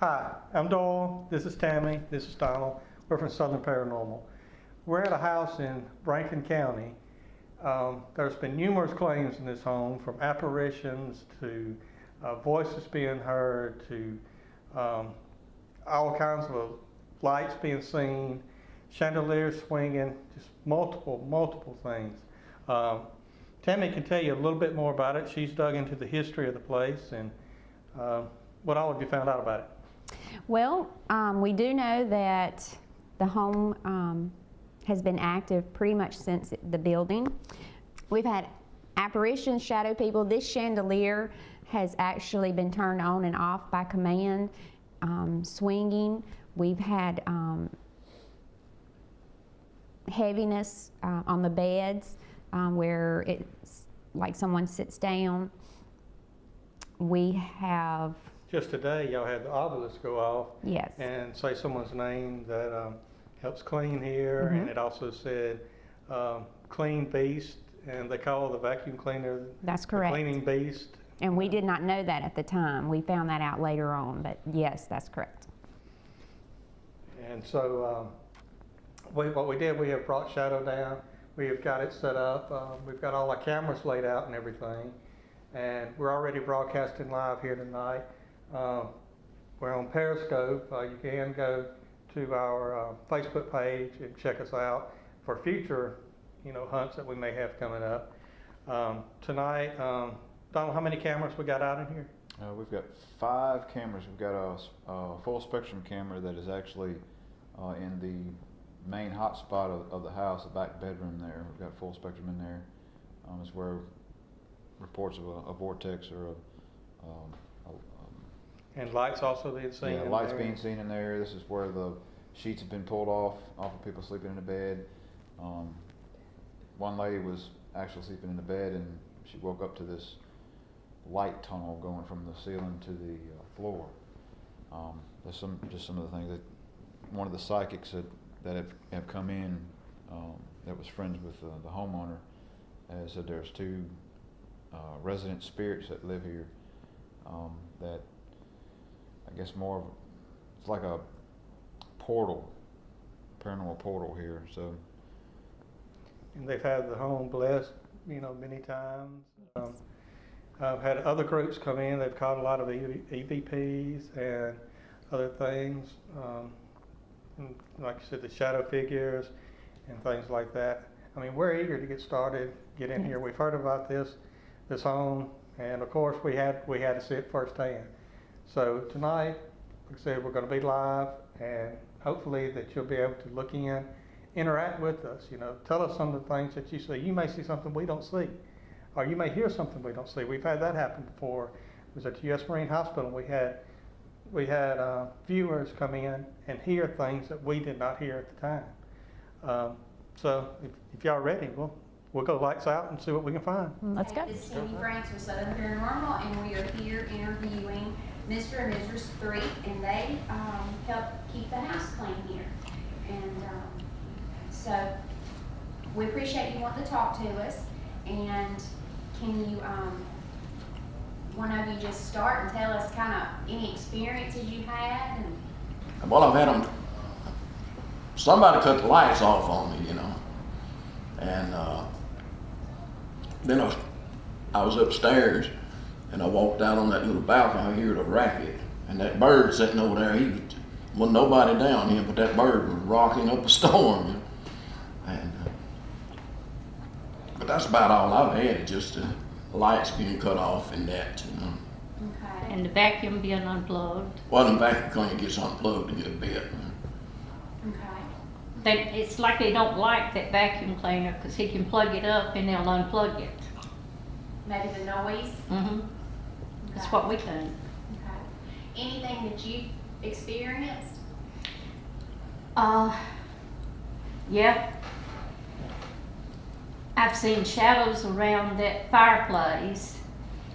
Hi, I'm Doyle, this is Tammy, this is Donald. We're from Southern Paranormal. We're at a house in Rankin County. There's been numerous claims in this home, from apparitions to voices being heard to all kinds of lights being seen, chandeliers swinging, just multiple things. Tammy can tell you a little bit more about it. She's dug into the history of the place, and what all have you found out about it? Well, we do know that the home has been active pretty much since the building. We've had apparitions, shadow people. This chandelier has actually been turned on and off by command, swinging. We've had heaviness on the beds where it's like someone sits down. We have... Just today, y'all had the obelisk go off. Yes. And say someone's name that helps clean here, Mm-hmm. and it also said clean beast, and they call the vacuum cleaner That's correct. the cleaning beast. And we did not know that at the time. We found that out later on, but yes, that's correct. And so what we did, we have brought Shadow down. We have got it set up. We've got all our cameras laid out and everything. And we're already broadcasting live here tonight. We're on Periscope. You can go to our Facebook page and check us out for future, hunts that we may have coming up. Tonight, Donald, how many cameras we got out in here? We've got 5 cameras. We've got a full spectrum camera that is actually in the main hotspot of the house, the back bedroom there. We've got full spectrum in there. It's where reports of a vortex or And lights also being seen. yeah, lights being seen in there. This is where the sheets have been pulled off of people sleeping in the bed. One lady was actually sleeping in the bed, and she woke up to this light tunnel going from the ceiling to the floor. There's just some of the things that one of the psychics that have come in that was friends with the homeowner said there's 2 resident spirits that live here that I guess it's like a portal, paranormal portal here. So. And they've had the home blessed, many times. I've had other groups come in. They've caught a lot of EVPs and other things. And like you said, the shadow figures and things like that. I mean, we're eager to get started, get in here. We've heard about this home, and of course we had to see it firsthand. So tonight, like I said, we're going to be live, and hopefully that you'll be able to look in, interact with us. Tell us some of the things that you see. You may see something we don't see, or you may hear something we don't see. We've had that happen before. It was at the U.S. Marine Hospital. We had viewers come in and hear things that we did not hear at the time. So if y'all are ready, we'll go lights out and see what we can find. Let's go. This is Tammy Franks with Southern Paranormal, and we are here interviewing Mr. and Mrs. Threet, and they help keep the house clean here. And so we appreciate you wanting to talk to us. And can you, one of you just start and tell us kind of any experiences you had? Well, I've had them. Somebody cut the lights off on me, and then I was upstairs, and I walked out on that little balcony. I heard a racket, and that bird sitting over there. Wasn't nobody down here, but that bird was rocking up a storm. And but that's about all I've had. Just the lights being cut off and that. Okay. And the vacuum being unplugged. Well, the vacuum cleaner gets unplugged to get a bit. Okay. It's like they don't like that vacuum cleaner because he can plug it up and they'll unplug it. Maybe the noise? Mm-hmm. That's what we think. Okay. Anything that you experienced? Yeah. I've seen shadows around that fireplace.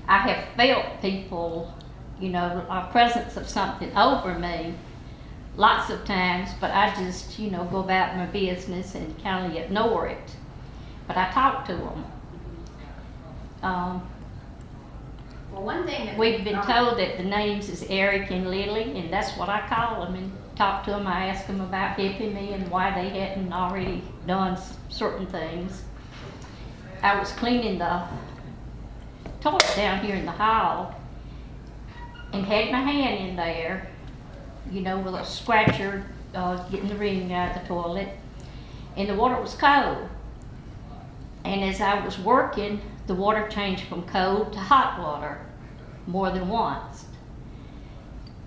I have felt people, a presence of something over me lots of times, but I just, go about my business and kind of ignore it. But I talk to them. Well, one thing that. We've been told that the names is Eric and Lily, and that's what I call them and talk to them. I ask them about helping me and why they hadn't already done certain things. I was cleaning the toilet down here in the hall and had my hand in there, you know, with a scratcher, getting the ring out of the toilet, and the water was cold. And as I was working, the water changed from cold to hot water more than once.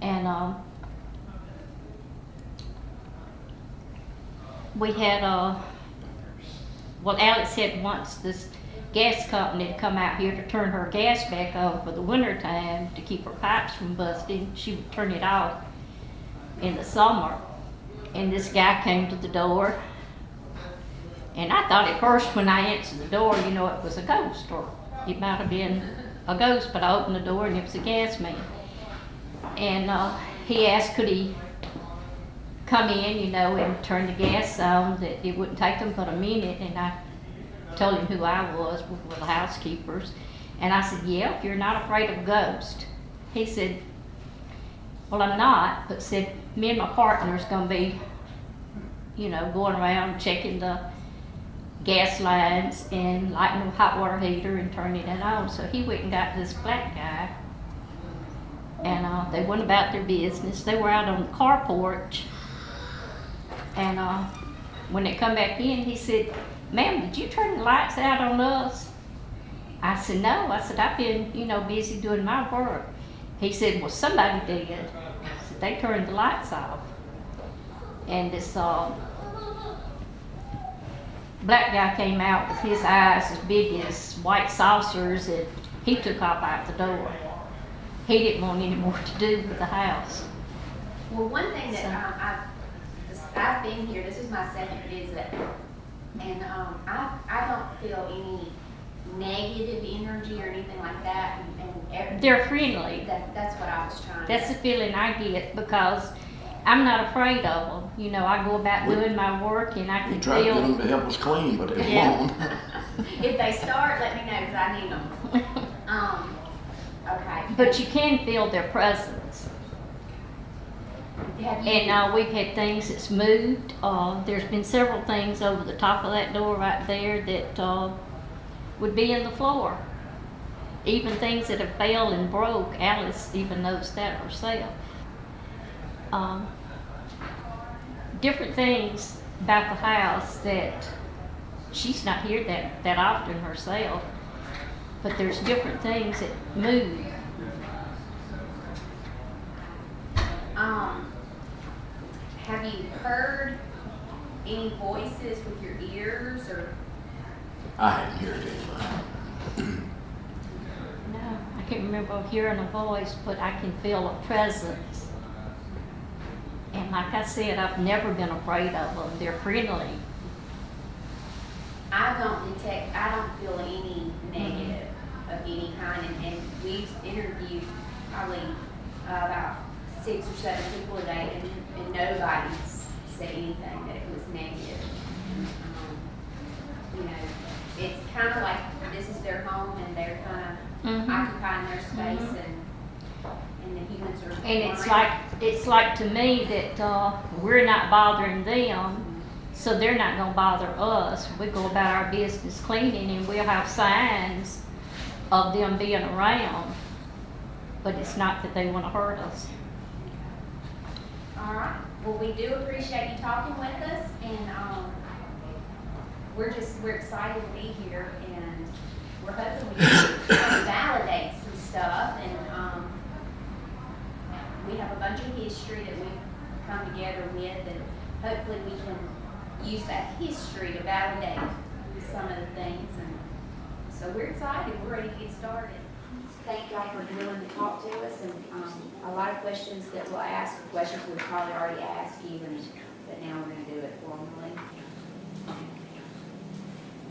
And we had well, Alex had once this gas company had come out here to turn her gas back on for the winter time to keep her pipes from busting. She would turn it off in the summer. And this guy came to the door, and I thought at first when I answered the door, you know, it was a ghost, or it might have been a ghost, but I opened the door and it was a gas man. And he asked could he come in, you know, and turn the gas on, that it wouldn't take them but a minute. And I told him who I was, we were the housekeepers. And I said, yeah, if you're not afraid of ghosts. He said, well, I'm not, but said, me and my partner's gonna be, you know, going around checking the gas lines and lighting the hot water heater and turning it on. So he went and got this black guy, and they went about their business. They were out on the car porch, and when they come back in, he said, ma'am, did you turn the lights out on us? I said, no. I said, I've been, you know, busy doing my work. He said, well, somebody did. I said, they turned the lights off. And this black guy came out with his eyes as big as white saucers, and he took off out the door. He didn't want any more to do with the house. Well, one thing that I've been here, this is my second visit, and I don't feel any negative energy or anything like that. And They're friendly. That's what I was trying. That's the feeling I get, because I'm not afraid of them. You know, I go about doing my work, and I We can try to get feel. them to help us clean, but they Yeah. won't. If they start, let me know, because I need them. Okay. But you can feel their presence. Have you? And we've had things that's moved. There's been several things over the top of that door right there that would be in the floor. Even things that have failed and broke. Alice even knows that herself. Different things about the house that she's not here that often herself, but there's different things that move. Have you heard any voices with your ears, or? I hadn't heard anything. No, I can't remember hearing a voice, but I can feel a presence. And like I said, I've never been afraid of them. They're friendly. I don't feel any negative of any kind, and we've interviewed probably about 6 or 7 people a day, and nobody's said anything that it was negative. You know, it's kind of like this is their home, and they're kind of occupying their space, and the humans are. And it's like to me that we're not bothering them, so they're not gonna bother us. We go about our business cleaning, and we'll have signs of them being around, but it's not that they want to hurt us. All right. Well, we do appreciate you talking with us, and we're excited to be here, and we're hoping we can validate some stuff, and we have a bunch of history that we've come together with, and hopefully we can use that history to validate some of the things, and so we're excited. We're ready to get started. Thank y'all for willing to talk to us, and a lot of questions that we'll ask, questions we've probably already asked you, but now we're going to do it formally.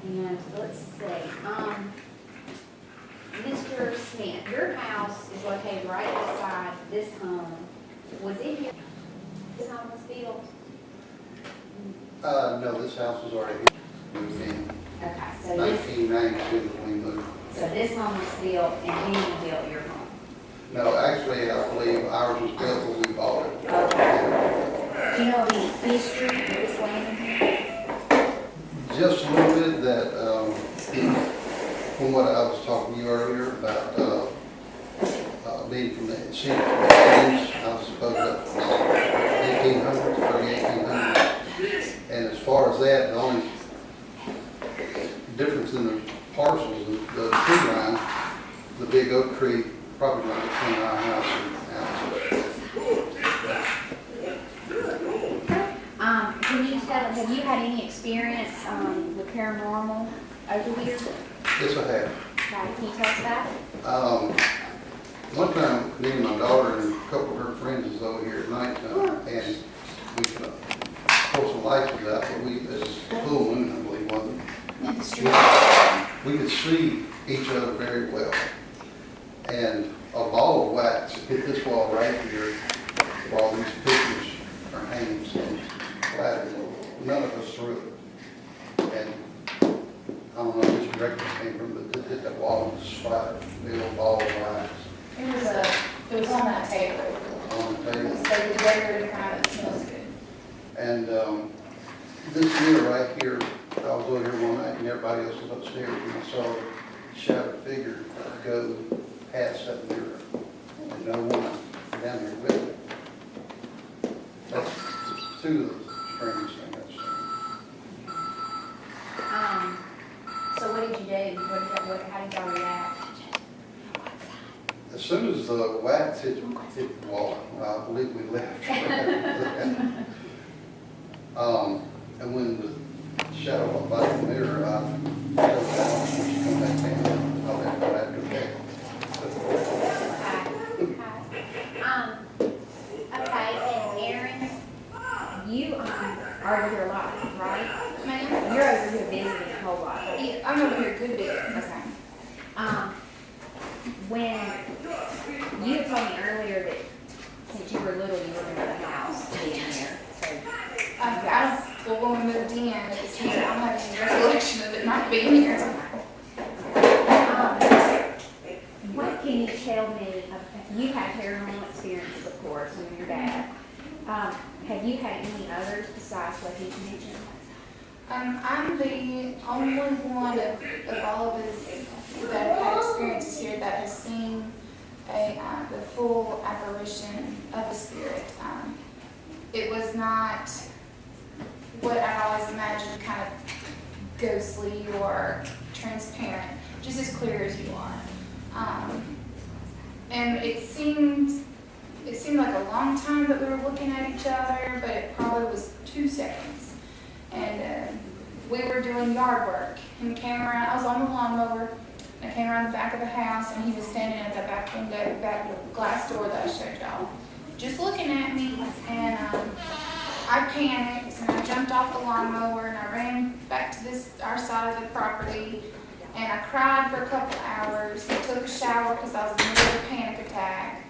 And let's see, Mr. Smith, your house is located right beside this home. Was it here this home was built? No, this house was already moved in Okay, so this, 1992 when we moved. So this home was built and then you built your home? No, actually, I believe ours was built when we bought it. Okay. Do you know any history of this land here? Just a little bit that, from what I was talking to you earlier about, being from the ancient days, I was supposed to 1800s, early 1800s. And as far as that, the only difference in the parcels, the tree line, the big oak tree probably runs between our house and ours. Can you tell, have you had any experience, with paranormal over here? Yes, I have. Right, can you tell us about it? One time, me and my daughter and a couple of her friends was over here at night and we, of course, the lights was out, but it was full moon, I believe, wasn't it? In the street? We could see each other very well. And a ball of wax hit this wall right here while these pictures are hanging so flat. None of us threw it. And I don't know which direction it came from, but it hit that wall and splattered a big old ball of wax It was on that table. on the table. So the regular kind of smells good. And this mirror right here, I was over here one night and everybody else was upstairs and I saw a shadow figure go past that mirror. And no one down there with it. That's two of the strangest things I've seen. So what did you do? How did y'all react? As soon as the wax hit the wall, I believe we left. And when the shadow went by the mirror, I fell down and she come back down. I went after that. Okay, and Aaron, you, are over here a lot, right? Ma'am? You're over here visiting a whole lot. Yeah, I'm over here a good bit. Okay. When you had told me earlier that since you were little, you remember the house being here, so. Well, when we moved in, it was here. I don't have any recollection of it not being here. What can you tell me, you had paranormal experiences, of course, with your dad. Have you had any others besides what he mentioned? I'm the only one of all of us that have had experiences here that has seen the full apparition of a spirit. It was not what I always imagined, kind of ghostly or transparent, just as clear as you want. And it seemed like a long time that we were looking at each other, but it probably was 2 seconds. And we were doing yard work, and came around. I was on the lawnmower, and I came around the back of the house, and he was standing at the back window, back glass door that I showed y'all, just looking at me. And I panicked, and I jumped off the lawnmower, and I ran back to our side of the property, and I cried for a couple hours. I took a shower because I was in the middle of a panic attack,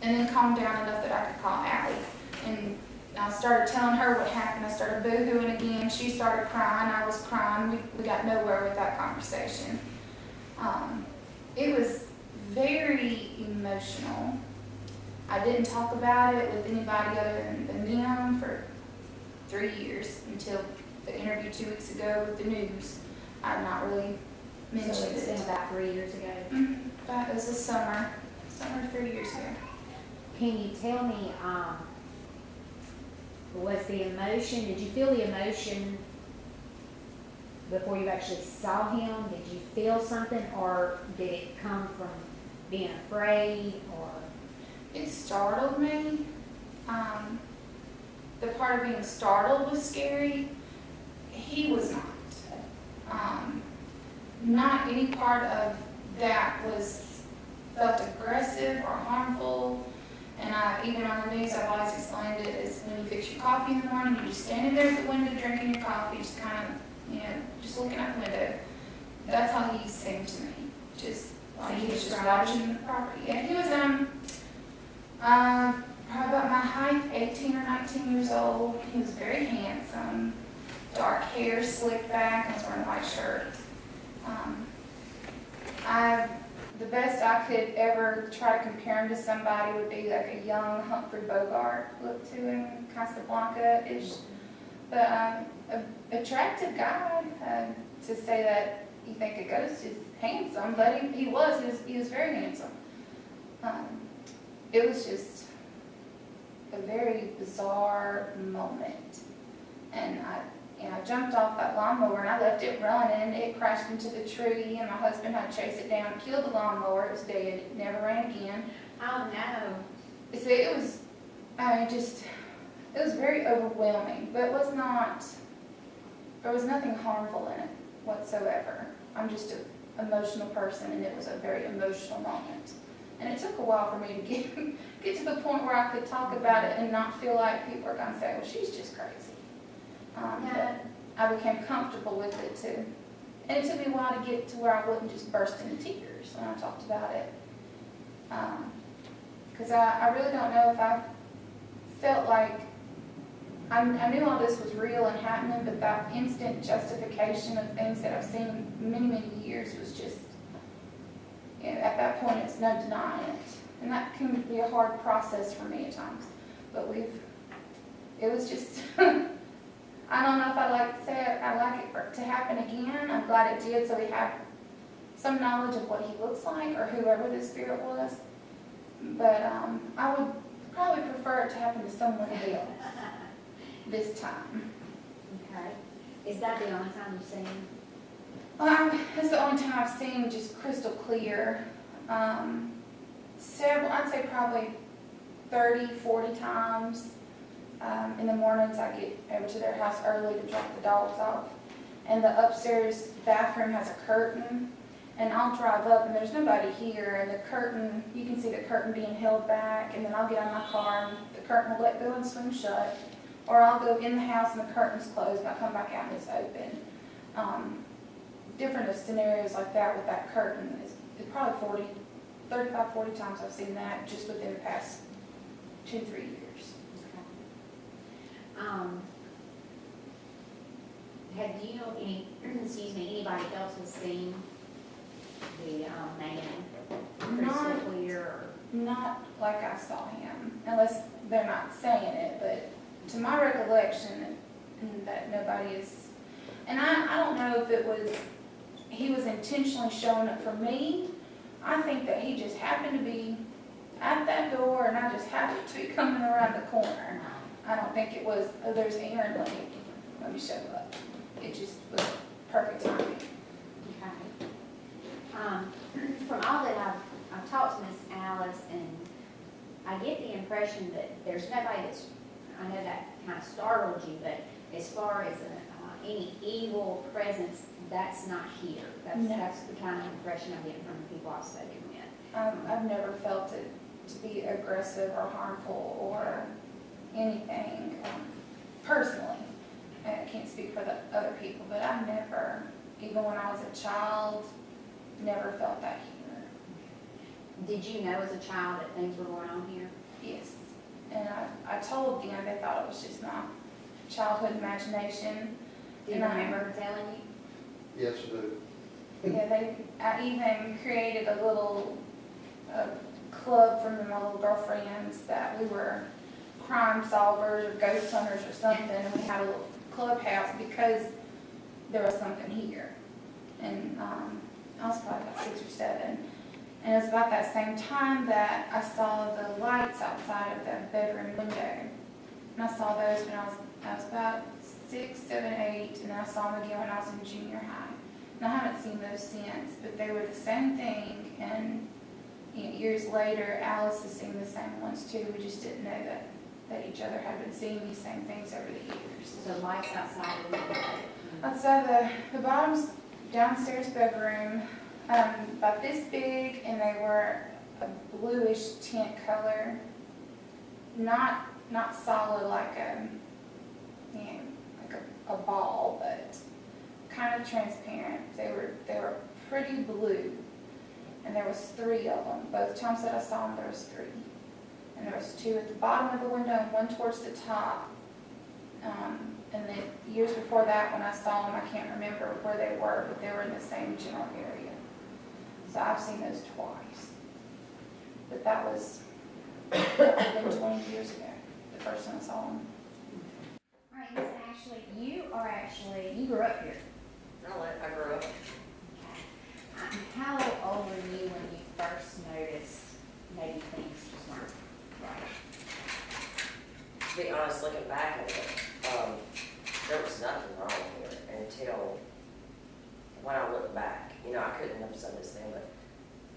and then calmed down enough that I could call Allie. And I started telling her what happened. I started boo-hooing again. She started crying. I was crying. We got nowhere with that conversation. It was very emotional. I didn't talk about it with anybody other than them for 3 years until the interview 2 weeks ago with the news. I've not really mentioned So it's it. been about 3 years ago. But it was a summer 3 years ago. Can you tell me, was the emotion, did you feel the emotion before you actually saw him? Did you feel something, or did it come from being afraid, or? It startled me. The part of being startled was scary. He was not. Not any part of that felt aggressive or harmful. And even on the news, I've always explained it as when you fix your coffee in the morning, you're just standing there at the window drinking your coffee, just kind of, just looking out the window. That's how he seemed to me. Just like he was just watching the property. Yeah, he was probably about my height, 18 or 19 years old. He was very handsome. Dark hair slicked back. I was wearing a white shirt. The best I could ever try to compare him to somebody would be like a young Humphrey Bogart look to him, Casablanca-ish. But a attractive guy. To say that you think a ghost is handsome, but he was very handsome. It was just a very bizarre moment, and I jumped off that lawnmower and I left it running. It crashed into the tree, and my husband had to chase it down, killed the lawnmower. It was dead. It never ran again. Oh, no. So it was, it was very overwhelming, but it was not, there was nothing harmful in it whatsoever. I'm just an emotional person, and it was a very emotional moment. And it took a while for me to get to the point where I could talk about it and not feel like people are going to say, well, she's just crazy. But I became comfortable with it too. And it took me a while to get to where I wouldn't just burst into tears when I talked about it. Because I really don't know if I felt like, I knew all this was real and happening, but that instant justification of things that I've seen many, many years was just, at that point, it's no denying it. And that can be a hard process for me at times. But it was just, I don't know if I'd like to say it, I'd like it to happen again. I'm glad it did, so we have some knowledge of what he looks like, or whoever the spirit was. But I would probably prefer it to happen to someone else this time. Okay. Is that the only time you've seen him? That's the only time I've seen just crystal clear. Several, I'd say probably 30, 40 times. In the mornings I get over to their house early to drop the dogs off. And the upstairs bathroom has a curtain. And I'll drive up and there's nobody here, and the curtain, you can see the curtain being held back, and then I'll get out of my car and the curtain will let go and swing shut. Or I'll go in the house and the curtain's closed and I come back out and it's open. Different scenarios like that with that curtain is probably 35, 40 times I've seen that just within the past 2-3 years. Have you know anybody else has seen the man crystal clear? Not like I saw him, unless they're not saying it, but to my recollection, that nobody is, and I don't know if it was, he was intentionally showing up for me. I think that he just happened to be at that door and I just happened to be coming around the corner. I don't think it was, oh, there's Aaron, let me show up. It just was perfect timing. Okay. From all that I've talked to Miss Alice, and I get the impression that there's nobody that's, I know that kind of startled you, but as far as any evil presence, that's not here. That's the kind of impression I get from the people I've spoken with. I've never felt it to be aggressive or harmful or anything, personally. I can't speak for the other people, but I've never, even when I was a child, never felt that here. Did you know as a child that things were going on here? Yes. And I told them, they thought it was just my childhood imagination. Do you remember her telling you? Yes, I do. Yeah, I even created a little club for my little girlfriends that we were crime solvers or ghost hunters or something, and we had a little clubhouse because there was something here. And I was probably about 6 or 7. And it was about that same time that I saw the lights outside of the bedroom window. And I saw those when I was about 6, 7, 8, and then I saw them again when I was in junior high. And I haven't seen those since, but they were the same thing. And years later, Alice has seen the same ones too. We just didn't know that each other had been seeing these same things over the years. So lights outside the window. Outside the bottom's downstairs bedroom, about this big, and they were a bluish tint color. Not solid like a ball, but kind of transparent. They were pretty blue, and there was 3 of them. Both times that I saw them, there was 3, and there was 2 at the bottom of the window and 1 towards the top. And then years before that, when I saw them, I can't remember where they were, but they were in the same general area. So I've seen those twice. But that was been 20 years ago, the first time I saw them. All right, Miss Ashley, you grew up here. I grew up. How old were you when you first noticed maybe things just weren't right? To be honest, looking back at it, there was nothing wrong here until when I look back. You know, I couldn't have said this thing, but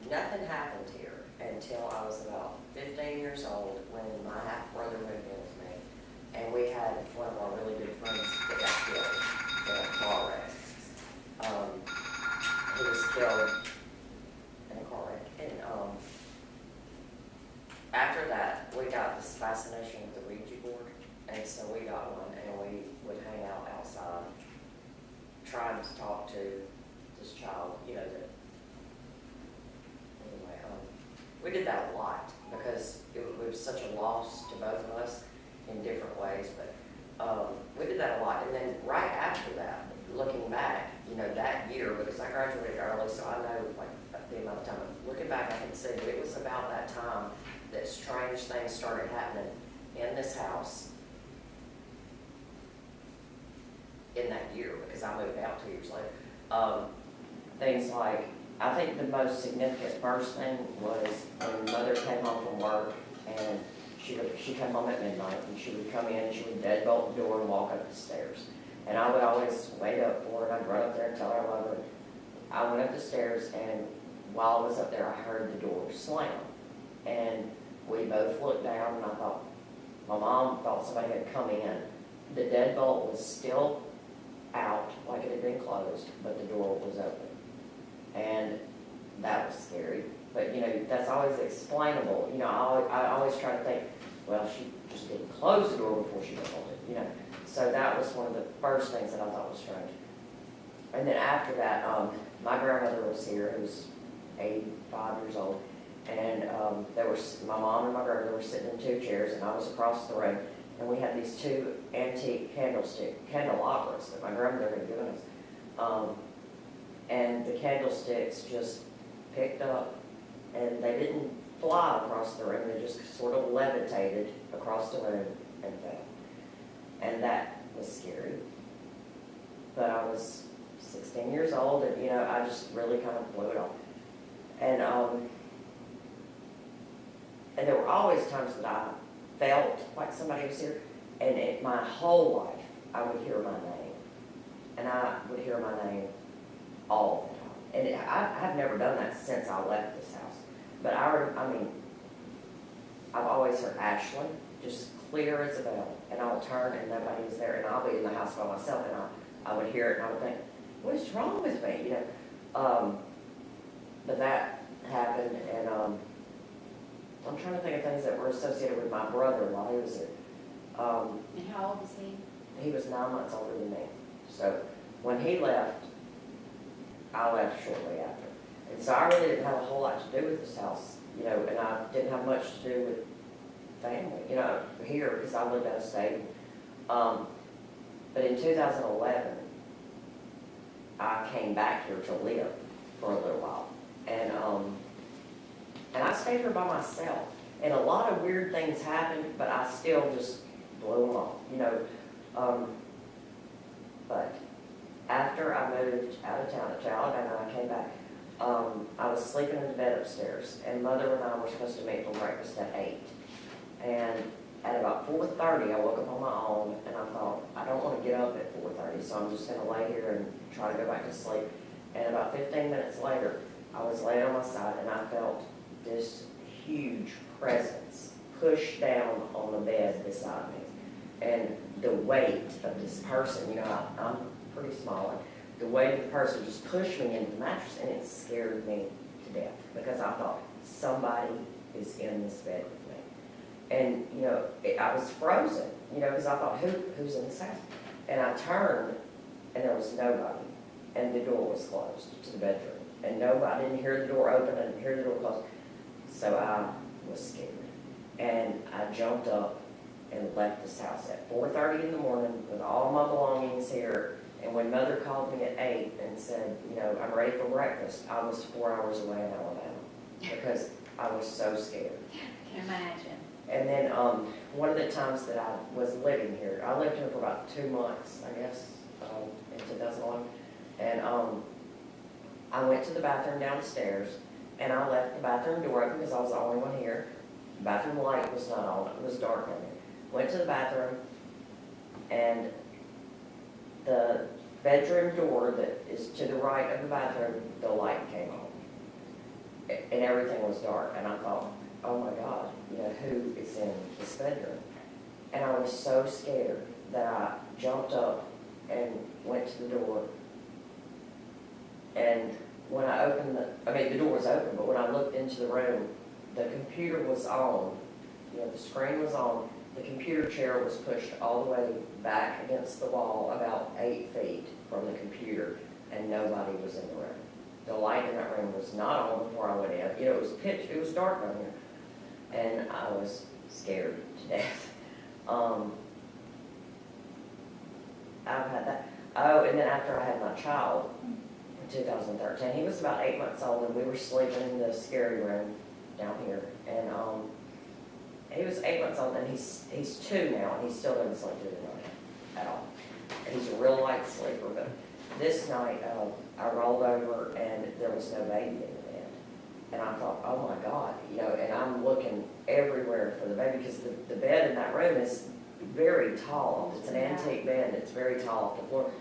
nothing happened here until I was about 15 years old when my half-brother moved in with me. And we had one of our really good friends that got killed in a car wreck. He was killed in a car wreck. And after that, we got this fascination with the Ouija board. And so we got one, and we would hang out outside trying to talk to this child, you know, that, anyway, we did that a lot because it was such a loss to both of us in different ways, but we did that a lot. And then right after that, looking back, you know, that year, because I graduated early, so I know like the amount of time. Looking back, I can say that it was about that time that strange things started happening in this house in that year, because I moved out 2 years later. Things like, I think the most significant first thing was when Mother came home from work, and she came home at midnight, and she would come in, and she would deadbolt the door and walk up the stairs. And I would always wait up for her, and I'd run up there and tell her I love her. I went up the stairs, and while I was up there, I heard the door slam. And we both looked down, and I thought, my mom thought somebody had come in. The deadbolt was still out, like it had been closed, but the door was open. And that was scary. But, you know, that's always explainable. You know, I always try to think, well, she just didn't close the door before she opened it, you know. So that was one of the first things that I thought was strange. And then after that, my grandmother was here, who was 85 years old. And my mom and my grandmother were sitting in two chairs, and I was across the room. And we had these two antique candelabras that my grandmother had given us. And the candlesticks just picked up, and they didn't fly across the room, they just sort of levitated across the room and fell. And that was scary. But I was 16 years old, and you know, I just really kind of blew it off. And there were always times that I felt like somebody was here, and my whole life I would hear my name, and I would hear my name all the time. And I've never done that since I left this house. But I mean, I've always heard Ashley, just clear as a bell, and I'll turn and nobody is there, and I'll be in the house by myself, and I would hear it, and I would think, what is wrong with me, you know? But that happened, and I'm trying to think of things that were associated with my brother while he was here. And how old was he? He was 9 months older than me. So when he left, I left shortly after. And so I really didn't have a whole lot to do with this house, you know, and I didn't have much to do with family, you know, here, because I lived out of state. But in 2011, I came back here to live for a little while. And I stayed here by myself. And a lot of weird things happened, but I still just blew them off, you know. But after I moved out of town to Alabama, I came back. I was sleeping in the bed upstairs, and Mother and I were supposed to meet for breakfast at 8. And at about 4:30, I woke up on my own, and I thought, I don't want to get up at 4:30, so I'm just going to lay here and try to go back to sleep. And about 15 minutes later, I was laying on my side, and I felt this huge presence push down on the bed beside me. And the weight of this person, you know, I'm pretty small, and the weight of the person just pushed me into the mattress, and it scared me to death, because I thought, somebody is in this bed with me. And, you know, I was frozen, you know, because I thought, who's in this house? And I turned, and there was nobody, and the door was closed to the bedroom. And I didn't hear the door open, I didn't hear the door close. So I was scared. And I jumped up and left this house at 4:30 in the morning with all my belongings here And when Mother called me at 8 and said, you know, I'm ready for breakfast, I was 4 hours away in Alabama because I was so scared. I can imagine. And then one of the times that I was living here, I lived here for about 2 months, I guess, in 2011. And I went to the bathroom downstairs, and I left the bathroom door open because I was the only one here. The bathroom light was not on, it was dark in there. Went to the bathroom, and the bedroom door that is to the right of the bathroom, the light came on. And everything was dark, and I thought, oh my God, you know, who is in this bedroom? And I was so scared that I jumped up and went to the door. And when I opened the door was open, but when I looked into the room, the computer was on, you know, the screen was on, the computer chair was pushed all the way back against the wall about 8 feet from the computer, and nobody was in the room. The light in that room was not on before I went in. You know, it was pitch, it was dark down here. And I was scared to death. I've had that. Oh, and then after I had my child in 2013, he was about 8 months old, and we were sleeping in the scary room down here. And he was 8 months old, and he's 2 now, and he still doesn't sleep through the night at all. And he's a real light sleeper, but this night I rolled over, and there was no baby in the bed. And I thought, oh my God, you know, and I'm looking everywhere for the baby, because the bed in that room is very tall. It's an antique bed, and it's very tall off the floor.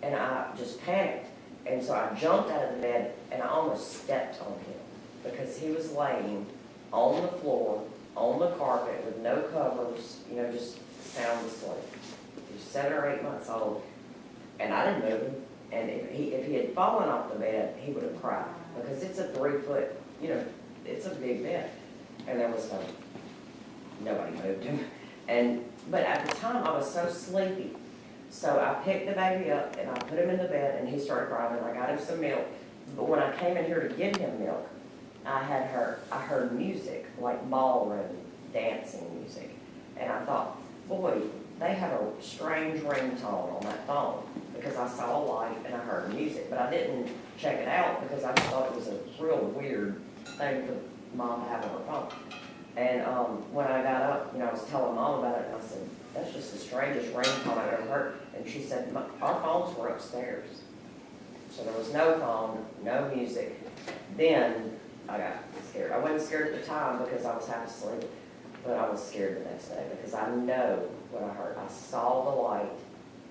And I just panicked. And so I jumped out of the bed, and I almost stepped on him, because he was laying on the floor, on the carpet, with no covers, you know, just sound asleep. He was 7 or 8 months old, and I didn't move him. And if he had fallen off the bed, he would have cried, because it's a 3-foot, you know, it's a big bed. And there was nobody moved him. But at the time, I was so sleepy. So I picked the baby up, and I put him in the bed, and he started crying, and I got him some milk. But when I came in here to give him milk, I heard music, like ballroom dancing music. And I thought, boy, they have a strange ringtone on that phone, because I saw a light and I heard music. But I didn't check it out, because I just thought it was a real weird thing for Mom to have on her phone. And when I got up, you know, I was telling Mom about it, and I said, that's just the strangest ringtone I've ever heard. And she said, our phones were upstairs. So there was no phone, no music. Then I got scared. I wasn't scared at the time because I was half asleep, but I was scared the next day because I know what I heard. I saw the light,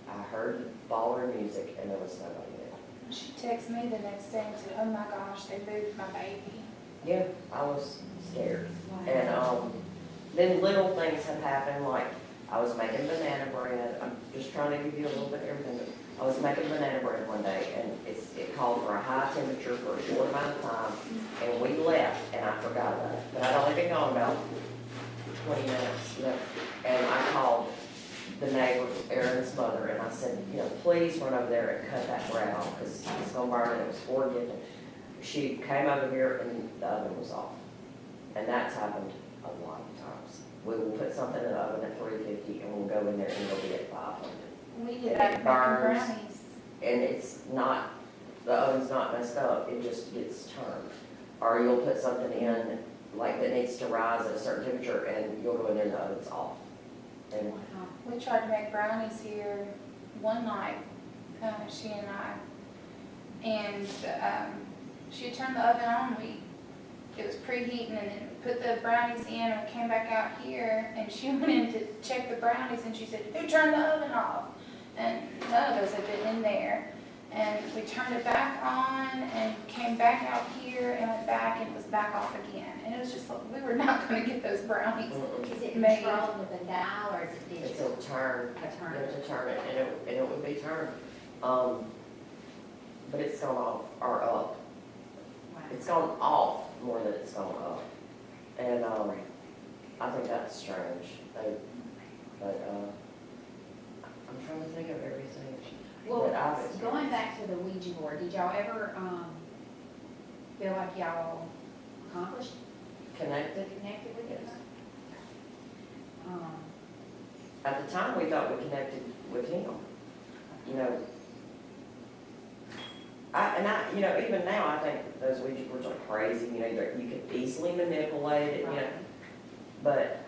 I heard the ballroom music, and there was nobody there. She texted me the next day and said, oh my gosh, they moved my baby. Yeah, I was scared. And then little things have happened, like I was making banana bread. I'm just trying to give you a little bit of everything. I was making banana bread one day, and it called for a high temperature for a short amount of time, and we left, and I forgot about it. But I'd only been gone about 20 minutes, you know, and I called the neighbor, Aaron's mother, and I said, you know, please run over there and cut that bread off, because it's going to burn, and it was forgiving. She came over here, and the oven was off. And that's happened a lot of times. We will put something in the oven at 350, and we'll go in there, and it'll be at 500. We And did it that making burns. brownies. And it's not, the oven's not messed up, it just gets turned. Or you'll put something in, like that needs to rise at a certain temperature, and you'll go in there and the oven's off. And We tried to make brownies here one night, she and I, and she turned the oven on. It was preheating, and then we put the brownies in, and we came back out here, and she went in to check the brownies, and she said, who turned the oven off? And none of us had been in there. And we turned it back on and came back out here and went back, and it was back off again. And it was just like, we were not going to get those brownies. Is it Made. controlled with a dial or is it digital? it's a turn, A turn. you have to turn it, and it would be turned. But it's gone off, or up. Wow. It's gone off more than it's gone up. And I think that's strange. But I'm trying to think of everything Well, that I've experienced. going back to the Ouija board, did y'all ever feel like y'all accomplished, Connected? connected with it? Yes. At the time, we thought we connected with him. You know, you know, even now, I think those Ouija boards are crazy, you know, you could easily manipulate it, you know. But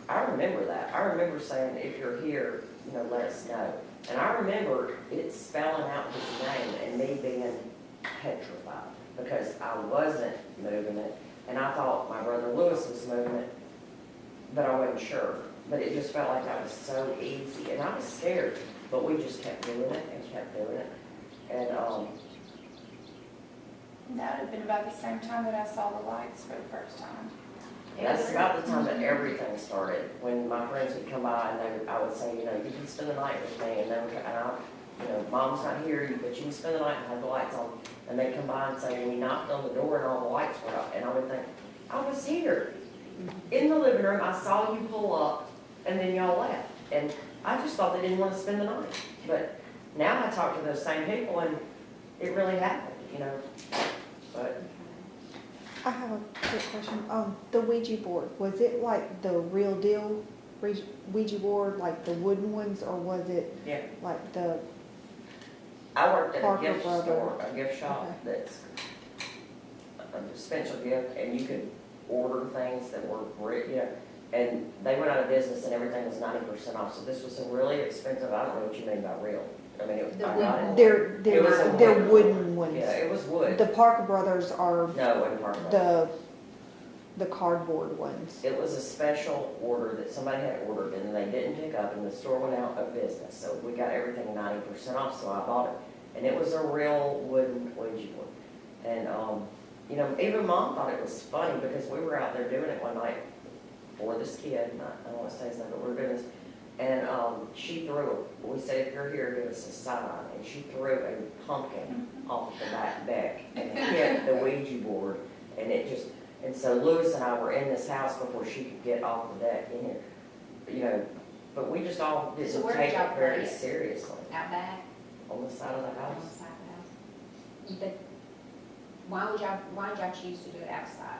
I remember that. I remember saying, if you're here, you know, let us know. And I remember it spelling out his name and me being petrified because I wasn't moving it. And I thought my brother Lewis was moving it, but I wasn't sure. But it just felt like that was so easy. And I was scared, but we just kept doing it and kept doing it. And, That would have been about the same time that I saw the lights for the first time. that's about the time that everything started. When my friends would come by and I would say, you know, you can spend the night with me. And then, you know, Mom's not here, but you can spend the night and have the lights on. And they'd come by and say, well, we knocked on the door and all the lights were up. And I would think, I was here in the living room. I saw you pull up and then y'all left. And I just thought they didn't want to spend the night. But now I talk to those same people and it really happened, you know. But I have a quick question. The Ouija board, was it like the real deal Ouija board, like the wooden ones, or was it yeah, like the, I worked at a Parker gift Brothers. store, a gift shop Okay. that's a Spencer gift, and you could order things that were, you know, and they went out of business and everything was 90% off. So this was a really expensive, I don't know what you mean by real. I mean, I got it. It was a they're wood. wooden ones? Yeah, it was wood. The Parker Brothers are No, it wasn't Parker Brothers. the cardboard ones? It was a special order that somebody had ordered and they didn't pick up and the store went out of business. So we got everything 90% off, so I bought it. And it was a real wooden Ouija board. And, you know, even Mom thought it was funny because we were out there doing it one night for this kid, and I don't want to say his name, but we were doing this. And she threw, we said, if you're here, give us a sign. And she threw a pumpkin off the back deck and it hit the Ouija board. And it just, and so Lewis and I were in this house before she could get off the deck in here. You know, but we just all So didn't where did take y'all it very play it? seriously. Out back, On the side of the on the house. side of the house. But why did y'all choose to do it outside?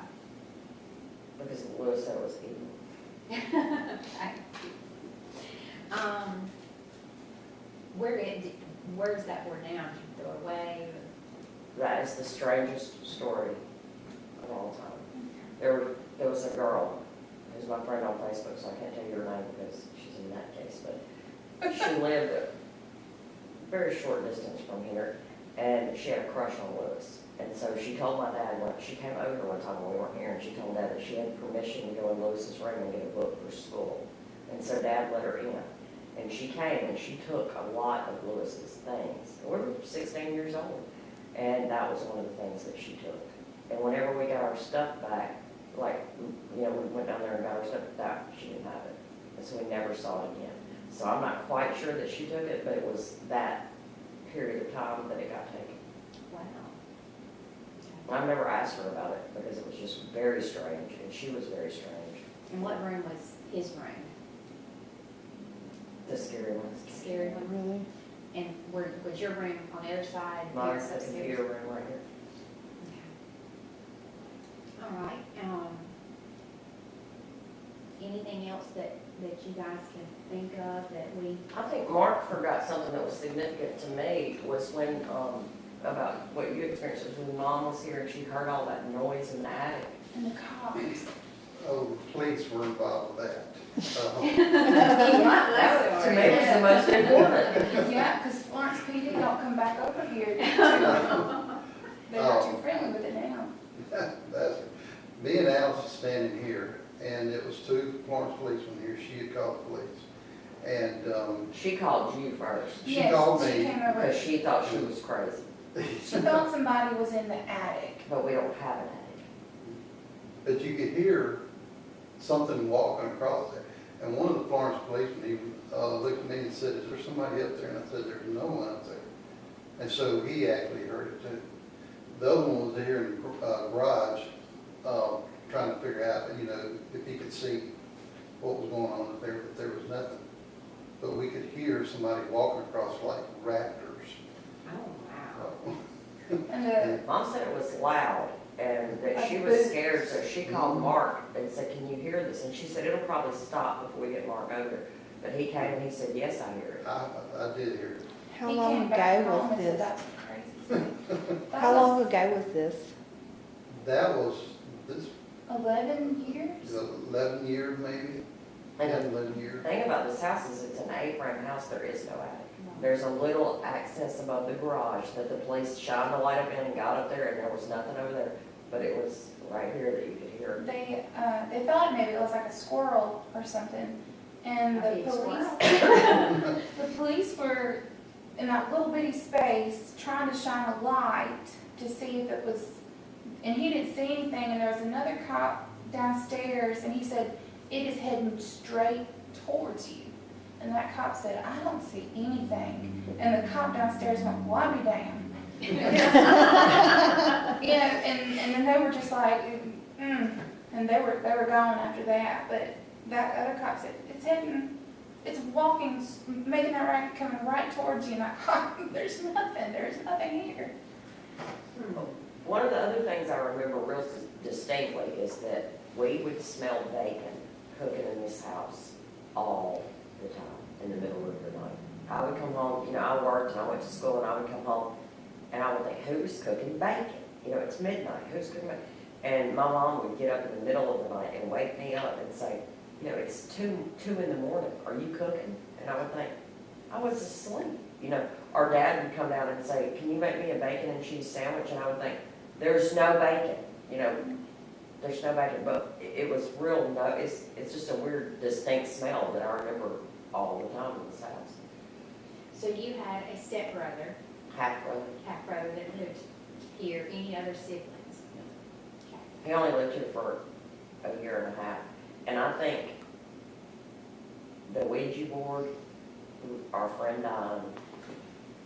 Because Lewis said it was evil. Where's that board now? Did you throw it away? That is the strangest story of all time. There was a girl who's my friend on Facebook, so I can't tell you her name because she's in that case, but she lived a very short distance from here, and she had a crush on Lewis. And so she told my dad, she came over one time when we weren't here, and she told Dad that she had permission to go in Lewis's room and get a book for school. And so Dad let her in. And she came and she took a lot of Lewis's things. We were 16 years old. And that was one of the things that she took. And whenever we got our stuff back, like, you know, we went down there and got our stuff back, she didn't have it. And so we never saw it again. So I'm not quite sure that she took it, but it was that period of time that it got taken. Wow. I never asked her about it because it was just very strange, and she was very strange. And what room was his room? The scary ones. Scary one? Really? And was your room on the other side? Mine's the upstairs? computer room right here. Okay. All right, anything else that you guys can think of that we? I think Mark forgot something that was significant to me was when, about what you experienced was when Mom was here and she heard all that noise in the attic. And the cops. Oh, the police were involved with that. That, to me, was the most important. Yeah, because Florence PD don't come back over here. They're not too friendly with it now. That's, me and Alice was standing here, and it was two Florence policemen here. She had called the police. And She called you first she Yes, called she me. came over. because she thought she was crazy, She thought somebody was in the attic. but we don't have an attic. But you could hear something walking across there. And one of the Florence policemen, he looked at me and said, is there somebody up there? And I said, there's no one up there. And so he actually heard it too. The other one was here in the garage, trying to figure out, you know, if he could see what was going on up there, but there was nothing. But we could hear somebody walking across like raptors. Oh, wow. And the, Mom said it was loud and that she was scared, so she called Mark and said, can you hear this? And she said, it'll probably stop before we get Mark over. But he came and he said, yes, I hear it. I did hear it. How he long came back ago home was and said, this? that's crazy. How long ago was this? That was, this, 11 years? 11 years maybe? And 10, the 11 years. thing about this house is it's an A-frame house, there is no attic. There's a little access above the garage that the police shined the light up in and got up there, and there was nothing over there. But it was right here that you could hear. They thought maybe it was like a squirrel or something, and Might the be a police, the police were in that little bitty space trying to shine a light to see if it was, and he didn't see anything, and there was another cop downstairs, and he said, it is heading straight towards you. And that cop said, I don't see anything. And the cop downstairs went, well, I'll be damned. Yeah, and then they were just like, and they were gone after that. But that other cop said, it's heading, it's walking, making that racket coming right towards you. And I thought, there's nothing here. One of the other things I remember real distinctly is that we would smell bacon cooking in this house all the time in the middle of the night. I would come home, you know, I worked and I went to school, and I would come home and I would think, who's cooking bacon? You know, it's midnight, who's cooking bacon? And my mom would get up in the middle of the night and wake me up and say, you know, it's two in the morning, are you cooking? And I would think, I was asleep. You know, our dad would come down and say, can you make me a bacon and cheese sandwich? And I would think, there's no bacon, you know, there's no bacon. But it was real, it's just a weird, distinct smell that I remember all the time in this house. So you had a stepbrother, Half-brother. half-brother that lived here, any other siblings? He only lived here for a year and a half. And I think the Ouija board, our friend died,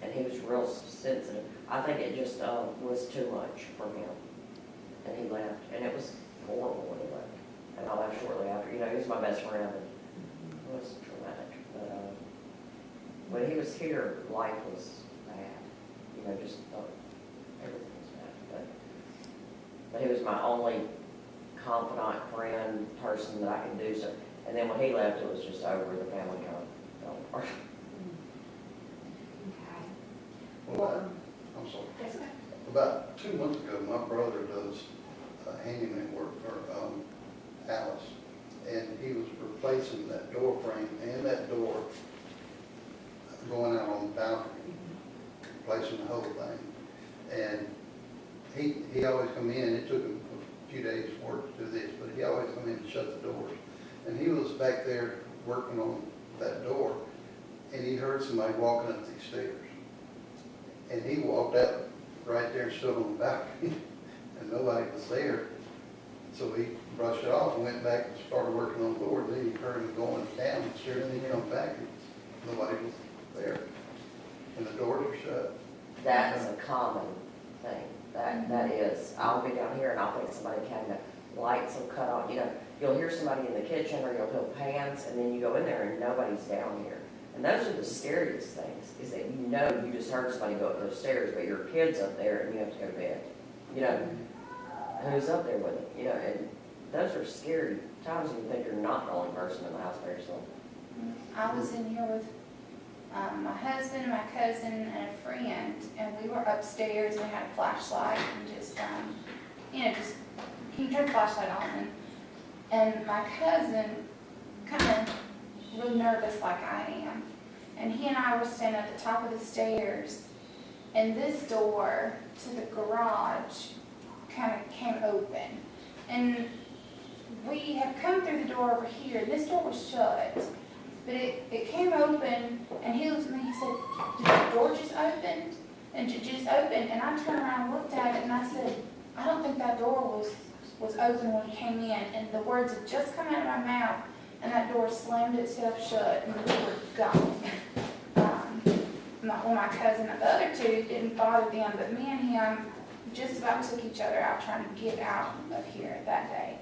and he was real sensitive. I think it just was too much for him. And he left, and it was horrible when he left. And I left shortly after. You know, he was my best friend, and it was traumatic. But when he was here, life was bad. You know, just everything was bad. But he was my only confidant, friend, person that I could do so. And then when he left, it was just over. The family kind of fell apart. Okay. Well, I'm sorry. That's okay. About 2 months ago, my brother does handyman work for Alice, and he was replacing that door frame and that door going out on the balcony, replacing the whole thing. And he always come in, it took him a few days work to do this, but he always come in and shut the doors. And he was back there working on that door, and he heard somebody walking up these stairs. And he walked out right there and stood on the balcony, and nobody was there. So he brushed it off and went back and started working on the door. Then he heard him going down the stairs, and he come back, and nobody was there. And the doors were shut. That's a common thing. That is. I'll be down here and I'll think somebody cabinet lights will cut on. You know, you'll hear somebody in the kitchen or you'll feel pans, and then you go in there and nobody's down here. And those are the scariest things, is that you know you just heard somebody go up those stairs, but your kid's up there and you have to go to bed. You know, who's up there with it? You know, and those are scary times when you think you're not the only person in the house by yourself. I was in here with my husband, my cousin, and a friend, and we were upstairs and we had a flashlight and just, you know, just, he turned the flashlight on, and my cousin kind of real nervous like I am, and he and I were standing at the top of the stairs, and this door to the garage kind of came open, and we had come through the door over here, and this door was shut. But it came open, and he looked at me, he said, did the door just open? And it just opened, and I turned around and looked at it, and I said, I don't think that door was open when we came in. And the words had just come out of my mouth, and that door slammed itself shut, and we were gone. My cousin and the other two didn't bother them, but me and him just about took each other out trying to get out of here that day.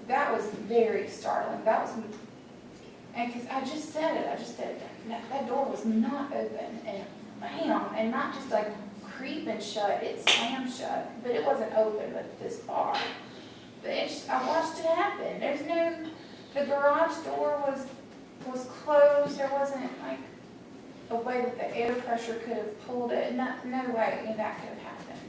That was very startling. And because I just said that door was not open, and bam, and not just like creeping shut, it slammed shut, but it wasn't open but this far. But I watched it happen. The garage door was closed, there wasn't like a way that the air pressure could have pulled it. No way any of that could have happened.